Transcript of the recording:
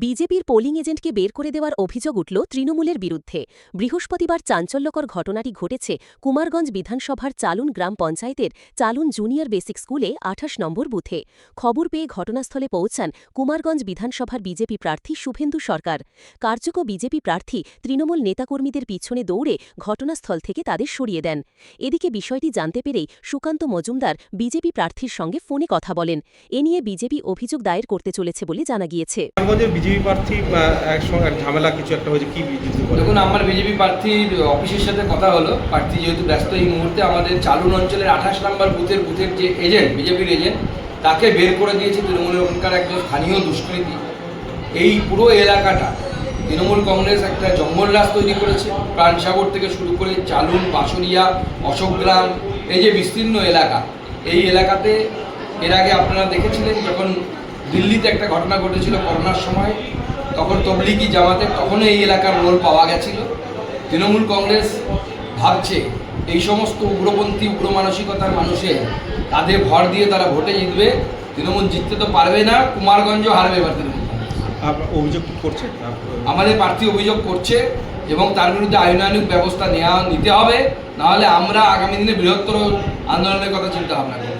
বিজেপির পোলিং এজেন্টকে বের করে দেওয়ার অভিযোগ উঠল তৃণমূলের বিরুদ্ধে। বৃহস্পতিবার চাঞ্চল্যকর ঘটনাটি ঘটেছে কুমারগঞ্জ বিধানসভার চালুন গ্রাম পঞ্চায়েতের চালুন জুনিয়র বেসিক স্কুলে ২৮ নম্বর বুথে। খবর পেয়ে ঘটনাস্থলে পৌঁছান কুমারগঞ্জ বিধানসভার বিজেপি প্রার্থী শুভেন্দু সরকার। কার্যত বিজেপি প্রার্থী তৃণমূল নেতাকর্মীদের পিছনে দৌড়ে ঘটনাস্থল থেকে তাদের সরিয়ে দেন। এদিকে বিষয়টি জানতে পেরেই সুকান্ত মজুমদার বিজেপি প্রার্থীর সঙ্গে ফোনে কথা বলেন। এ নিয়ে বিজেপি অভিযোগ দায়ের করতে চলেছে বলে জানা গিয়েছে। বিজেপি প্রার্থী একসঙ্গে ঝামেলা কিছু একটা হয়েছে, কি দেখুন, আমার বিজেপি প্রার্থীর অফিসের সাথে কথা হলো। প্রার্থী যেহেতু ব্যস্ত এই মুহূর্তে, আমাদের চালুন অঞ্চলের ২৮ নম্বর বুথের যে এজেন্ট, বিজেপির এজেন্ট, তাকে বের করে দিয়েছে তৃণমূলের ওখানকার একজন স্থানীয় দুষ্কৃতী। এই পুরো এলাকাটা তৃণমূল কংগ্রেস একটা জঙ্গলরাজ তৈরি করেছে। প্রাণসাগর থেকে শুরু করে চালুন, বাঁশরিয়া, অশোকগ্রাম, এই যে বিস্তীর্ণ এলাকা, এই এলাকাতে এর আগে আপনারা দেখেছিলেন যখন দিল্লিতে একটা ঘটনা ঘটেছিল করোনার সময়, তখন তবলিগি জামাতের তখনও এই এলাকার রোল পাওয়া গেছিল। তৃণমূল কংগ্রেস ভাবছে এই সমস্ত উগ্রপন্থী উগ্র মানসিকতার মানুষের তাদের ভর দিয়ে তারা ভোটে জিতবে। তৃণমূল জিততে তো পারবে না, কুমারগঞ্জও হারবে এবার তৃণমূল। অভিযোগ করছে, আমাদের প্রার্থী অভিযোগ করছে এবং তার বিরুদ্ধে আইনানুগ ব্যবস্থা নিতে হবে, নাহলে আমরা আগামী দিনে বৃহত্তর আন্দোলনের কথা চিন্তা ভাবনা করব।